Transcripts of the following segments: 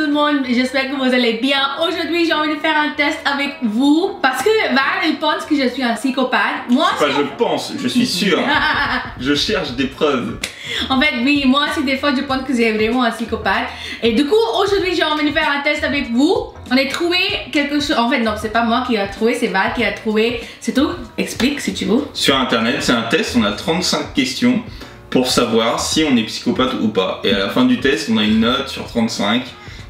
le monde, j'espère que vous allez bien. Aujourd'hui, j'ai envie de faire un test avec vous parce que Val, il pense que je suis un psychopathe. Moi, enfin, je pense, je suis sûr. Je cherche des preuves. En fait, oui, moi aussi, des fois, je pense que c'est vraiment un psychopathe. Et du coup, aujourd'hui, j'ai envie de faire un test avec vous. On a trouvé quelque chose. En fait, non, c'est pas moi qui a trouvé, c'est Val qui a trouvé. C'est tout. Explique si tu veux. Sur internet, c'est un test, on a 35 questions pour savoir si on est psychopathe ou pas. Et à la fin du test, on a une note sur 35.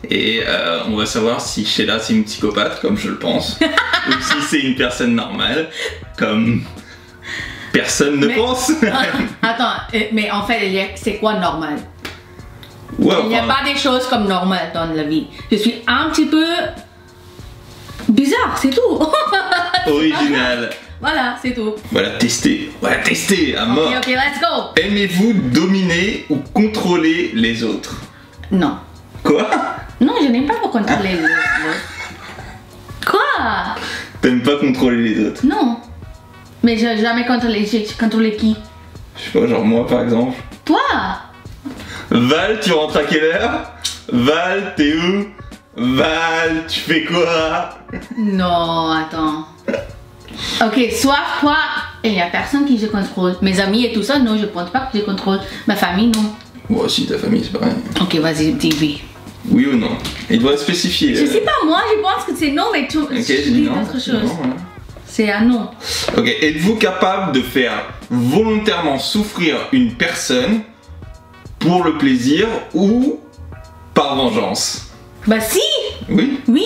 Et on va savoir si Sheila c'est une psychopathe, comme je le pense, ou si c'est une personne normale, comme personne ne pense. Attends, mais en fait, c'est quoi normal? Ouais, il n'y a pas des choses comme normales dans la vie. Je suis un petit peu bizarre, c'est tout. Original. Voilà, c'est tout. Voilà, tester. Voilà, tester à mort. Ok, let's go. Aimez-vous dominer ou contrôler les autres? Non. Quoi? Non, je n'aime pas pour contrôler les autres. Quoi? T'aimes pas contrôler les autres? Non. Mais j'ai jamais contrôlé. J'ai contrôlé qui? Je sais pas, genre moi par exemple. Toi? Val, tu rentres à quelle heure? Val, t'es où? Val, tu fais quoi? Non, attends. Ok, soit toi, il y a personne qui je contrôle. Mes amis et tout ça, non, je pense pas que je contrôle. Ma famille, non. Moi aussi, ta famille, c'est pareil. Ok, vas-y, dis oui. Oui ou non? Il doit spécifier. Je sais pas, moi, je pense que c'est non, mais tu dis autre chose. Voilà. C'est un non. Ok, êtes-vous capable de faire volontairement souffrir une personne pour le plaisir ou par vengeance? Bah si. Oui. Oui.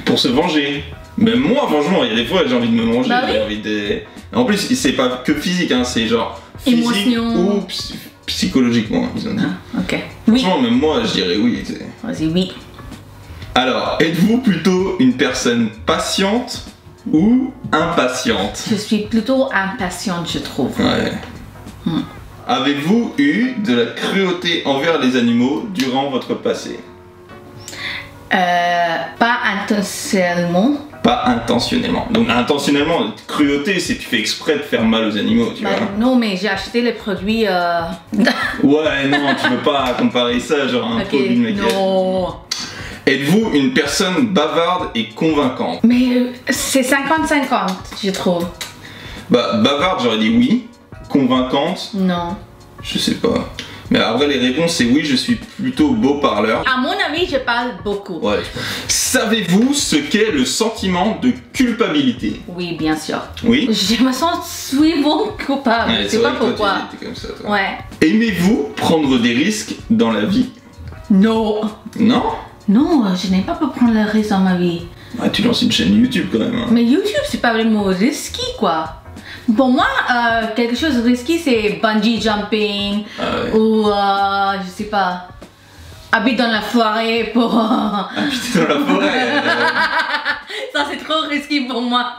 Pour se venger. Même moi, franchement, il y a des fois j'ai envie de me venger. Bah oui. J'ai envie de... En plus, c'est pas que physique, hein, c'est genre physique émotion ou psychologiquement, ils ont dit. Ah, ok. Oui. Franchement, même moi, je dirais oui. Vas-y, oui. Alors, êtes-vous plutôt une personne patiente ou impatiente? Je suis plutôt impatiente, je trouve. Ouais. Avez-vous eu de la cruauté envers les animaux durant votre passé? Pas intentionnellement. Pas intentionnellement. Donc intentionnellement, cruauté, c'est tu fais exprès de faire mal aux animaux, tu Bah, vois. non, mais j'ai acheté les produits. Ouais, non, tu peux pas comparer ça genre à un produit de maquillage. Non. Êtes-vous une personne bavarde et convaincante? Mais c'est 50-50, je trouve. Bah, bavarde, j'aurais dit oui. Convaincante, Non. je sais pas. Mais après, les réponses, c'est oui, je suis plutôt beau parleur. À mon avis, je parle beaucoup. Ouais. Savez-vous ce qu'est le sentiment de culpabilité? Oui, bien sûr. Oui. Je me sens souvent coupable. Ouais, je sais vrai pas que toi, pourquoi. t'es comme ça, toi. Ouais. Aimez-vous prendre des risques dans la vie? Non. Non? Non, je n'ai pas pu prendre le risque dans ma vie. Ah, tu lances une chaîne YouTube quand même. Hein. Mais YouTube, c'est pas vraiment risqué, quoi. Pour moi, quelque chose de risqué, c'est bungee jumping ou, je sais pas, habiter dans la forêt pour... Habiter dans la forêt. Ça, c'est trop risqué pour moi.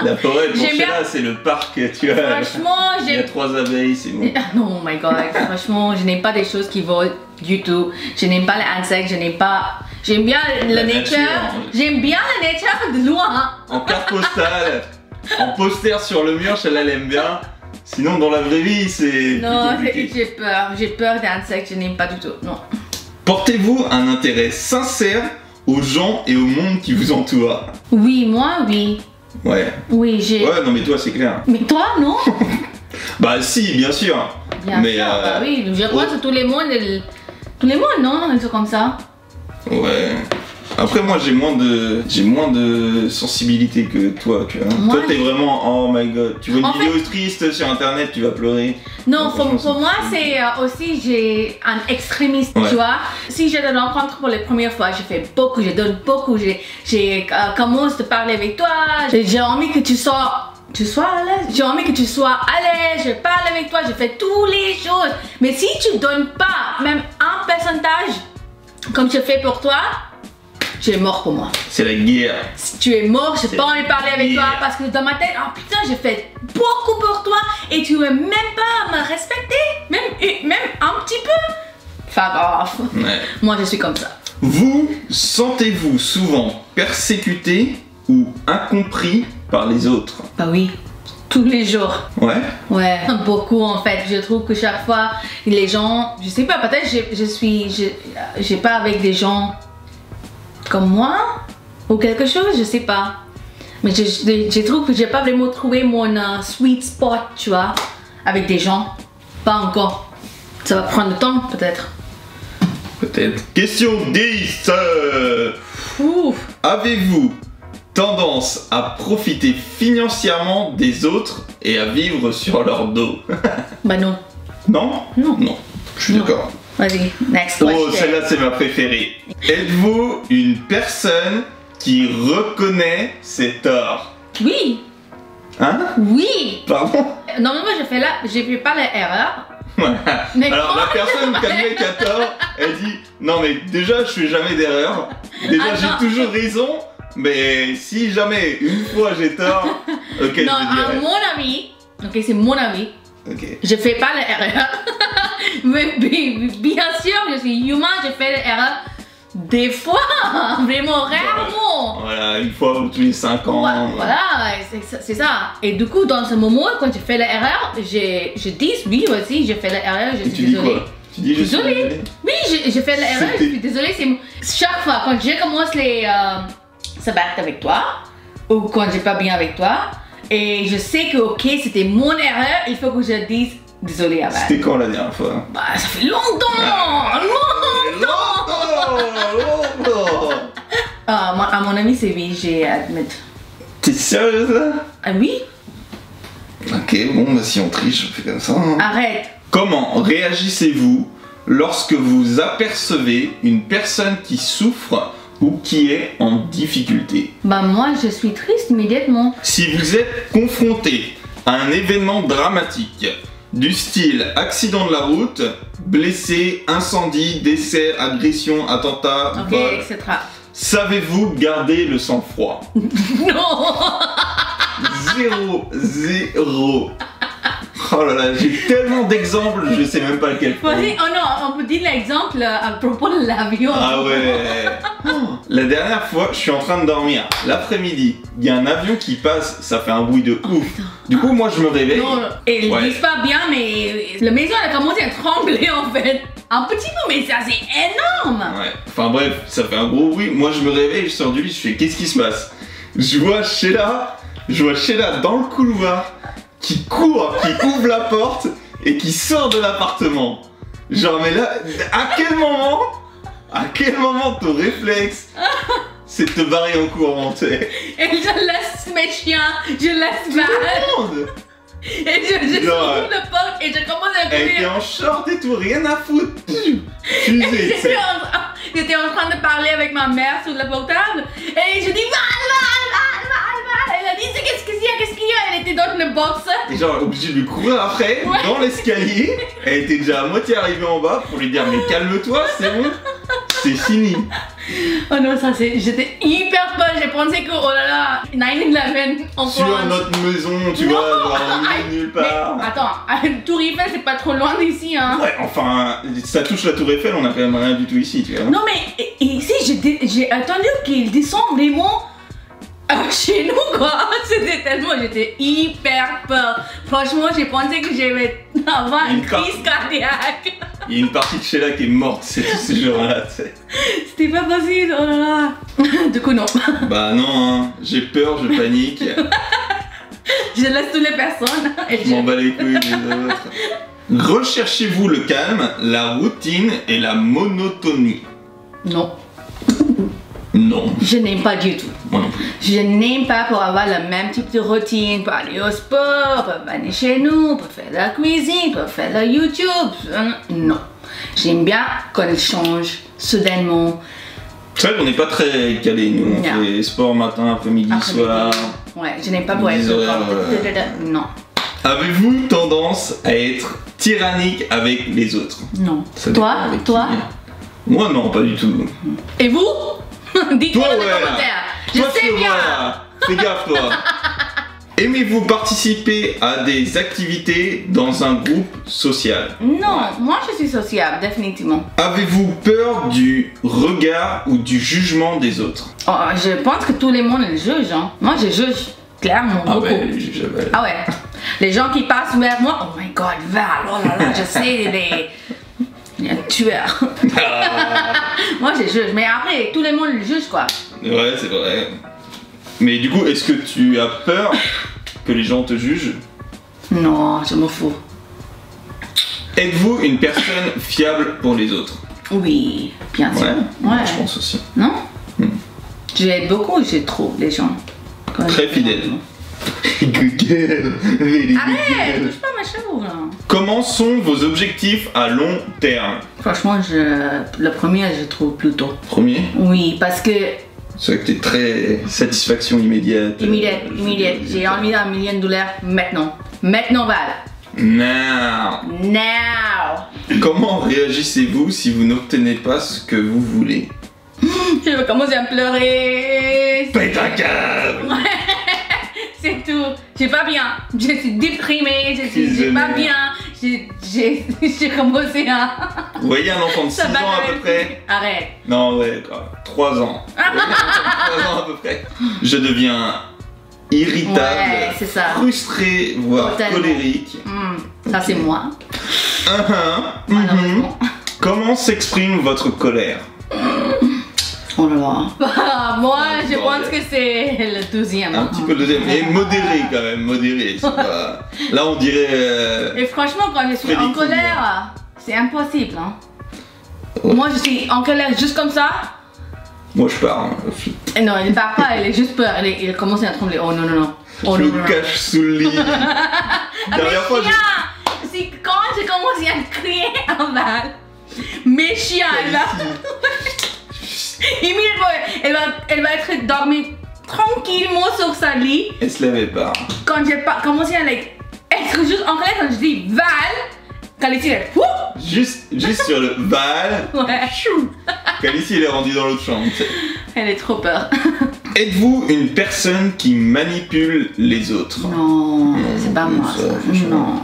La forêt, pour J'aime bien. Sheila, c'est le parc, tu vois. Franchement, Il y a 3 abeilles, c'est bon. Oh my god, franchement, je n'aime pas des choses qui volent du tout. Je n'aime pas les insectes, je n'aime pas... J'aime bien la nature. J'aime bien la nature de loin. En carte postale, en poster sur le mur, Sheila elle aime bien. Sinon, dans la vraie vie, c'est... Non, plus compliqué. j'ai peur des insectes, je n'aime pas du tout, non. Portez-vous un intérêt sincère aux gens et au monde qui vous entoure? Oui, moi, oui. Ouais. Oui, j'ai... Ouais, non mais toi, c'est clair. Mais toi, non? Bah si, bien sûr. Bien mais sûr, bah oui, je crois que tous les mondes, non, ils sont comme ça. Ouais. Après moi j'ai moins de sensibilité que toi, tu vois. Moi, Toi t'es vraiment oh my god. Tu vois une En vidéo triste sur internet, tu vas pleurer. Non, franchement, pour moi, c'est aussi, j'ai un extrémiste, Ouais. tu vois. Si je te rencontre pour la première fois, je fais beaucoup, je donne beaucoup, j'ai commence de parler avec toi, j'ai envie que tu sois à l'aise. J'ai envie que tu sois à l'aise, je parle avec toi, je fais toutes les choses. Mais si tu donnes pas même un pourcentage comme je fais pour toi, tu es mort pour moi. C'est la guerre. Si tu es mort, j'ai C'est pas envie de parler avec toi parce que dans ma tête, oh putain, j'ai fait beaucoup pour toi et tu veux même pas me respecter, même un petit peu. Fuck off. Ouais. Moi, je suis comme ça. Vous sentez-vous souvent persécuté ou incompris par les autres? Bah oui, tous les jours. Ouais. Ouais, beaucoup en fait. Je trouve que chaque fois, les gens, je sais pas, peut-être j'ai pas avec des gens Comme moi? Ou quelque chose, je sais pas. Mais je trouve que j'ai pas vraiment trouvé mon sweet spot, tu vois, avec des gens. Pas encore. Ça va prendre du temps, peut-être. Peut-être. Question 10. Ouf. Avez-vous tendance à profiter financièrement des autres et à vivre sur leur dos? Bah non. Non? Non. Non. Je suis Non. d'accord. Vas-y, next Oh, question. celle-là, c'est ma préférée. Êtes-vous une personne qui reconnaît ses torts? Oui. Hein? Oui. Pardon? Normalement, je fais pas l'erreur. Voilà. Mais Alors la personne qui a le mec à tort, elle dit non mais déjà je fais jamais d'erreur, déjà Attends. j'ai toujours raison, mais si jamais une fois j'ai tort, ok Non, je à dirais. mon avis, ok, c'est mon avis, Ok. je fais pas l'erreur. Mais bien sûr, je suis humain, je fais l'erreur des fois, vraiment rarement. Voilà, une fois tous les 5 ans. Voilà, c'est ça. Et du coup, dans ce moment, quand je fais l'erreur, je dis oui aussi, je fais l'erreur, je Et suis tu dis désolée. quoi? Tu dis je suis Désolée. désolé. Oui, je fais l'erreur, je C'était- suis désolée. Chaque fois, quand je commence les sabbats avec toi, ou quand j'ai pas bien avec toi, et je sais que ok, c'était mon erreur, il faut que je dise désolée avant. C'était quand la dernière fois? Bah, ça fait longtemps, Longtemps. à mon avis, c'est oui, j'ai à admettre. T'es sérieuse là? Ah oui? Ok, bon bah si on triche, on fait comme ça. Hein. Arrête. Comment réagissez-vous lorsque vous apercevez une personne qui souffre ou qui est en difficulté? Bah moi, je suis triste immédiatement. Si vous êtes confronté à un événement dramatique du style accident de la route, blessé, incendie, décès, agression, attentat, Ok, vol, etc. savez-vous garder le sang-froid? Non. 0. Oh là là, j'ai tellement d'exemples, je sais même pas lequel prendre. Vas-y, oh non, on peut dire l'exemple à propos de l'avion. Ah ouais. La dernière fois, je suis en train de dormir. L'après-midi, il y a un avion qui passe, ça fait un bruit de ouf. Du coup, moi, je me réveille. Non, et ils Ouais. disent pas bien, mais la maison elle a commencé à trembler en fait. Un petit peu, mais ça c'est énorme. Ouais. Enfin bref, ça fait un gros bruit. Moi, je me réveille, je sors du lit, je fais qu'est-ce qui se passe? Je vois Sheila dans le couloir qui court, qui ouvre la porte et qui sort de l'appartement. Genre, mais là, à quel moment ton réflexe, c'est de te barrer en courant, tu sais? Et je laisse mes chiens, je laisse ma... Et je Genre, ouvre la porte et je commence à Elle était courir. en short et tout, rien à foutre. Fusée, tu sais. J'étais en train de parler avec ma mère sur le portable et je dis mal. Elle a dit qu'est-ce qu'il y a, Elle était dans une box. Et genre, obligé de lui courir après, Ouais. dans l'escalier. Elle était déjà à moitié arrivée en bas pour lui dire mais calme-toi, c'est bon, c'est fini. Oh non, ça c'est... J'étais hyper peur, j'ai pensé que oh là là, 9/11 en Sur France. notre maison, tu vois, genre au milieu de nulle part. Mais, attends, Tour Eiffel c'est pas trop loin d'ici hein. Ouais, enfin, ça touche la tour Eiffel, on a quand même rien du tout ici, tu vois. Non mais ici j'ai attendu qu'il descende vraiment chez nous quoi. C'était tellement, j'étais hyper peur. Franchement j'ai pensé que j'allais avoir une crise cardiaque. Il y a une partie de Sheila qui est morte ces jours-là, tu sais. C'était pas possible, oh là là. Du coup non. Bah non, hein, j'ai peur, je panique, Je laisse toutes les personnes. Et je m'en bats les couilles des autres. Recherchez-vous le calme, la routine et la monotonie? Non, Non. je n'aime pas du tout. Moi non plus. Je n'aime pas pour avoir le même type de routine, pour aller au sport, pour venir chez nous, pour faire la cuisine, pour faire la YouTube. Non. J'aime bien quand elle change soudainement. C'est vrai qu'on n'est pas très calés, nous. On Non. fait sport matin, après-midi, Après-midi. soir. Ouais, je n'aime pas pour être Des horaires, comme... Non. Avez-vous tendance à être tyrannique avec les autres? Non. Ça dépend Toi avec qui. Toi Moi non, pas du tout. Et vous Dites-moi Toi, dans les ouais. commentaires. Je Toi, sais tu bien. vois, fais gaffe, toi. Aimez-vous participer à des activités dans un groupe social? Non, moi je suis sociable, définitivement. Avez-vous peur du regard ou du jugement des autres? Oh, je pense que tout le monde le juge. Hein. Moi je juge, clairement, Ah beaucoup. ouais, j'avais... Ah ouais. Les gens qui passent vers moi, oh my god, Val, oh là là, je sais, Il y a un tueur. Moi, je juge, mais après, tout le monde le juge, quoi. Ouais, c'est vrai. Mais du coup, est-ce que tu as peur que les gens te jugent? Non, je m'en fous. Êtes-vous une personne fiable pour les autres? Oui, bien sûr. Ouais, je pense aussi. Non? J'aide beaucoup, j'ai trop les gens. Très fidèle. Google. Arrête, touche pas ma cheveux là. Comment sont vos objectifs à long terme? Franchement, le premier, je trouve plutôt. Premier? Oui, parce que. C'est vrai que t'es très satisfaction immédiate. Immédiate. J'ai envie d'un $1 million maintenant. Maintenant, Val. Now. Comment réagissez-vous si vous n'obtenez pas ce que vous voulez? Je vais commencer à pleurer. Pète un câble. C'est tout. J'ai pas bien. Je suis déprimée. J'ai pas bien. J'ai commencé à. Vous voyez un enfant de 6 ans à peu près? Arrête. Non, ouais, 3 ans. 3 ans à peu près. Je deviens irritable, ouais, c'est ça. frustré, voire totalement. Colérique. Ça, c'est moi. Malheureusement. Comment s'exprime votre colère? Oh là là. Moi, je pense que c'est le deuxième. Un petit peu le deuxième, mais modéré quand même, modéré. Pas... Là, on dirait. Et franchement, quand je suis en colère, c'est impossible. Hein. Ouais. Moi, je suis en colère juste comme ça. Moi, je pars. Hein. Non, elle ne part pas, elle est juste peur. Elle commence à trembler. Oh non, non, non. Oh, je non, me non, cache sous le lit. Dernière fois, c'est quand je commence à crier en Val. Mes chiens, elle va. Immédiatement, elle va être dormie tranquillement sur sa lit. Elle se lèvait pas. Quand j'ai commencé à être juste en colère, quand je dis Val, Calici elle juste sur le Val. Ouais. Calici elle est rendue dans l'autre chambre. Elle est trop peur. Êtes-vous une personne qui manipule les autres? Non, c'est pas moi ça. Non.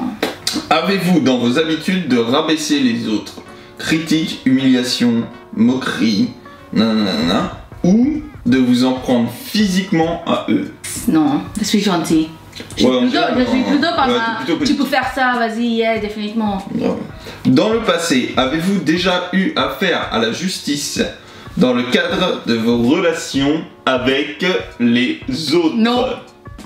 Avez-vous dans vos habitudes de rabaisser les autres? Critique, humiliation, moquerie, nanana, ou de vous en prendre physiquement à eux? Non, je suis gentille. Je suis plutôt comme plutôt tu peux faire ça, vas-y, yeah, définitivement. Dans le passé, avez-vous déjà eu affaire à la justice dans le cadre de vos relations avec les autres? Non.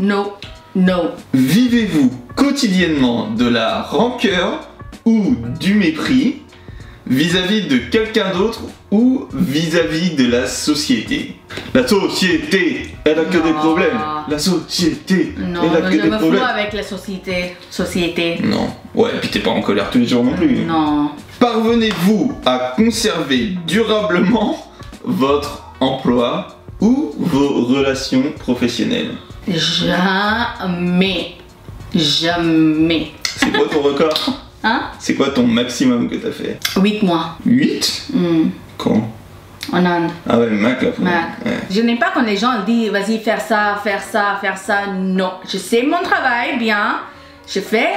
Non. Non. Vivez-vous quotidiennement de la rancœur ou du mépris vis-à-vis de quelqu'un d'autre ou vis-à-vis de la société? La société, elle a que des problèmes. La société, non, elle a que des problèmes. Je me fous avec la société. Non. Ouais, et puis t'es pas en colère tous les jours non plus. Non. Parvenez-vous à conserver durablement votre emploi ou vos relations professionnelles? Jamais. C'est quoi ton record? Hein? C'est quoi ton maximum que t'as fait? 8 mois. 8? Quand? En Inde. Ah ouais, Mac là. Ouais. Je n'aime pas quand les gens disent vas-y faire ça. Non. Je sais mon travail bien. Je fais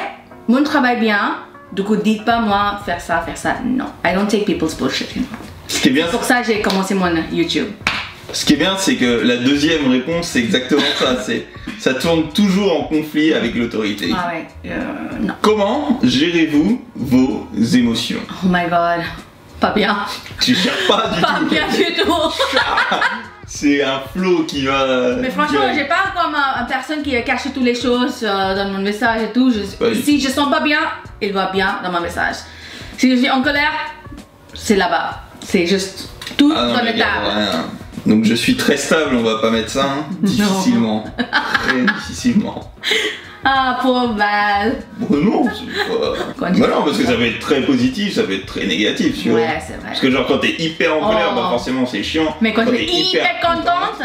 mon travail bien. Du coup, dites pas moi faire ça. Non. I don't take people's bullshit. Ce qui est bien, c'est pour ça que j'ai commencé mon YouTube. Ce qui est bien, c'est que la deuxième réponse, c'est exactement ça. Ça tourne toujours en conflit avec l'autorité. Ah ouais, non. Comment gérez-vous vos émotions? Oh my god, pas bien. Tu gères pas du tout. Pas bien du tout. C'est un flow qui va... Mais franchement, j'ai pas comme une personne qui cache toutes les choses dans mon message et tout. Si je sens pas bien, il va bien dans mon message. Si je suis en colère, c'est là-bas. C'est juste tout dans le table. Donc je suis très stable, on va pas mettre ça, hein. Difficilement. Très difficilement. Ah, pauvre Val. Bon, non, c'est pas... Bah non, parce que ça peut être très positif, ça peut être très négatif, tu vois. Ouais, c'est vrai. Parce que genre quand t'es hyper en colère, bah forcément c'est chiant. Mais quand t'es hyper contente...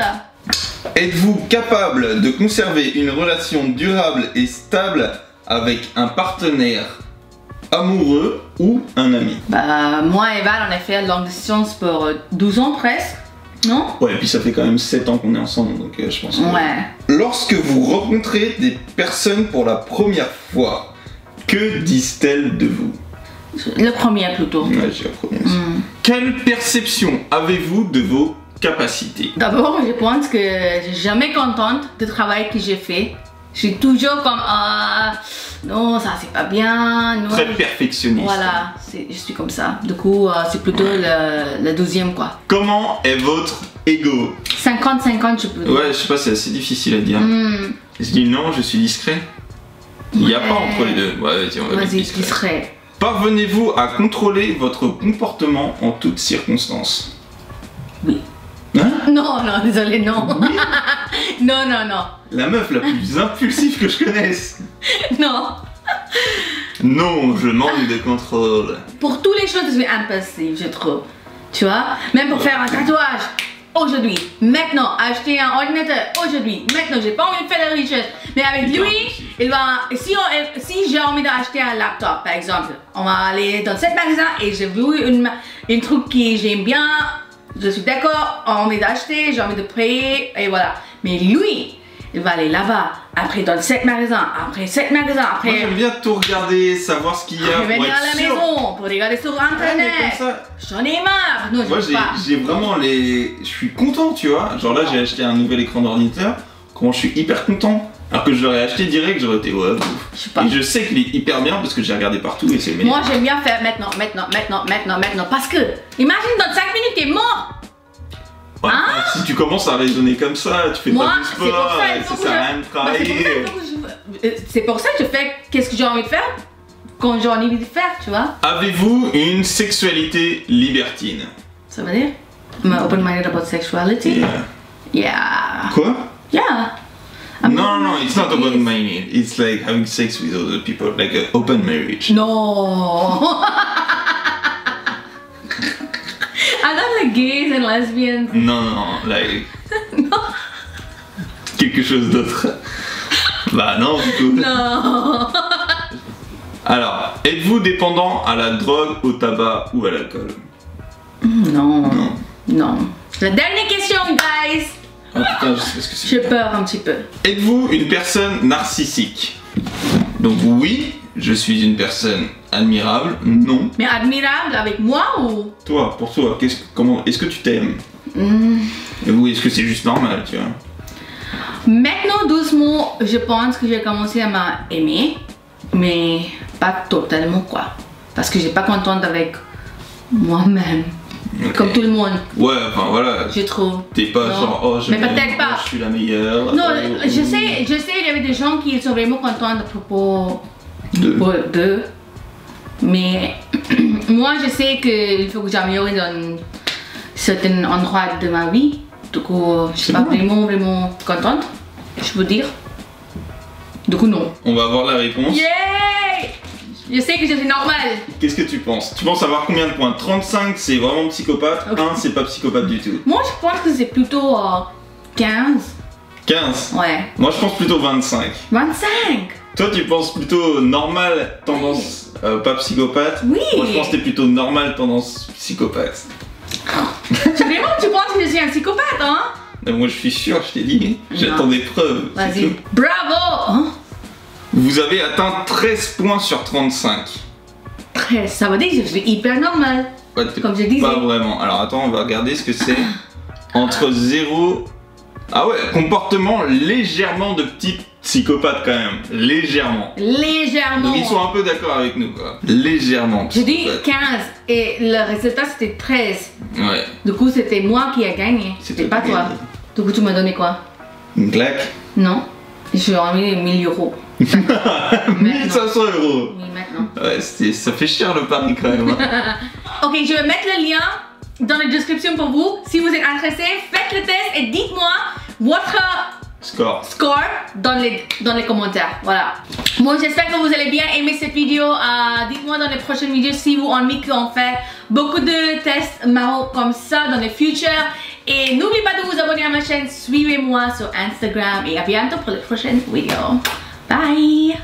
Êtes-vous capable de conserver une relation durable et stable avec un partenaire amoureux ou un ami? Bah, moi et Val, on a fait longue distance pour 12 ans presque. Non? Ouais, et puis ça fait quand même 7 ans qu'on est ensemble, donc je pense que... Ouais. Lorsque vous rencontrez des personnes pour la première fois, que disent-elles de vous? Le premier plutôt. Ouais, j'ai la première. Quelle perception avez-vous de vos capacités? D'abord, je pense que je suis jamais contente du travail que j'ai fait Je suis toujours comme non, ça c'est pas bien. Non. Très perfectionniste. Voilà, je suis comme ça. Du coup, c'est plutôt le deuxième quoi. Comment est votre ego? 50-50, je peux dire. Ouais, je sais pas, c'est assez difficile à dire. Je dis non, je suis discret. Il n'y a pas entre les deux. Ouais, vas-y, on va Vas-y, discret. discret. Parvenez-vous à contrôler votre comportement en toutes circonstances? Oui. Hein? Non, non, désolé, non. Oui. Non, non, non. La meuf la plus impulsive que je connaisse. Non. Non, je manque de contrôle. Pour toutes les choses, je suis impulsive, je trouve. Tu vois? Même pour faire un tatouage. Aujourd'hui, maintenant, acheter un ordinateur. Aujourd'hui, maintenant, j'ai pas envie de faire la richesse. Mais avec lui, il va. Si j'ai envie d'acheter un laptop, par exemple, on va aller dans cet magasin et j'ai vu une truc que j'aime bien. Je suis d'accord, j'ai envie d'acheter, j'ai envie de payer, et voilà. Mais lui, il va aller là-bas, après dans cet magasin, après cet magasin, après. Moi j'aime bien tout regarder, savoir ce qu'il y a. Après Pour venir être à la sûr. maison, pour regarder sur Ouais, internet. mais comme ça. J'en ai marre. Non, Moi je pas. j'ai vraiment les. Je suis content, tu vois. Genre là j'ai acheté un nouvel écran d'ordinateur. Comment je suis hyper content. Alors que je l'aurais acheté direct, j'aurais été ouais. Je sais pas. Et je sais qu'il est hyper bien parce que j'ai regardé partout et c'est le meilleur. Moi j'aime bien faire maintenant. Parce que, imagine dans 5 minutes, t'es mort. Ouais, Hein? si tu commences à raisonner comme ça, tu fais Moi, pas de c'est pour sport, ça, il faut ça que sert à je- rien de Bah, travailler. c'est pour ça que je fais qu'est-ce que j'ai envie de faire quand j'ai envie de faire, tu vois. Avez-vous une sexualité libertine? Ça veut dire? I'm open-minded about sexuality. Yeah. Yeah. Quoi? Yeah. No, it's not about minded. It's like having sex with other people, like an open marriage. No. I don't like gays and lesbians. Non, like. Quelque chose d'autre. Bah non, du coup. Non. Alors, êtes-vous dépendant à la drogue, au tabac ou à l'alcool? Non. Non. Non. La dernière question, guys. Oh putain, je sais pas ce que c'est. J'ai peur un petit peu. Êtes-vous une personne narcissique? Donc oui, je suis une personne admirable. Non. Mais admirable avec moi ou? Toi, pour toi, comment est-ce que tu t'aimes? Ou est-ce que c'est juste normal, tu vois? Maintenant, doucement, je pense que j'ai commencé à m'aimer, mais pas totalement quoi. Parce que j'ai pas contente avec moi-même. Ok. Comme tout le monde, Ouais, enfin voilà. je trouve. T'es pas Non. genre, oh je Mais m'aime, peut-être pas. je suis la meilleure. Non, je sais, il y avait des gens qui sont vraiment contents à propos De- d'eux. Mais moi, je sais qu'il faut que j'améliore dans certains endroits de ma vie. Du coup, je suis C'est pas bon. vraiment contente, je veux dire. Du coup, non. On va voir la réponse. Yay! Je sais que je suis normale. Qu'est-ce que tu penses? Tu penses avoir combien de points? 35 c'est vraiment psychopathe, Ok. 1 c'est pas psychopathe du tout. Moi, je pense que c'est plutôt 15. 15. Ouais. Moi je pense plutôt 25. 25. Toi tu penses plutôt normal, tendance pas psychopathe? Oui. Moi je pense que t'es plutôt normal, tendance psychopathe. Vraiment, tu penses que je suis un psychopathe, hein? Mais moi je suis sûr, je t'ai dit, j'attends des preuves. c'est Vas-y. tout. Bravo! Hein? Vous avez atteint 13 points sur 35. 13, ça veut dire que je suis hyper normale. Ouais, Comme je disais. Pas vraiment. Alors attends, on va regarder ce que c'est. Entre 0... Ah ouais, comportement légèrement de petit psychopathe quand même. Légèrement. Légèrement. Donc ils sont un peu d'accord avec nous quoi. Légèrement. J'ai dit psychopathe. 15 et le résultat c'était 13. Ouais. Du coup, c'était moi qui ai gagné. C'était pas toi qui toi. as gagné. Du coup, tu m'as donné quoi? Une claque. Non. J'ai envie 1000 euros. 1500 euros. Oui, maintenant. Ouais, ça fait cher le pari quand même. hein. Ok, je vais mettre le lien dans la description pour vous. Si vous êtes intéressé, faites le test et dites-moi votre Score. score dans les commentaires. Voilà. Moi, j'espère que vous allez bien aimer cette vidéo. Dites-moi dans les prochaines vidéos si vous avez envie qu'on fait beaucoup de tests marrants comme ça dans le futur. Et n'oubliez pas de vous abonner à ma chaîne. Suivez-moi sur Instagram et à bientôt pour les prochaines vidéos. Bye!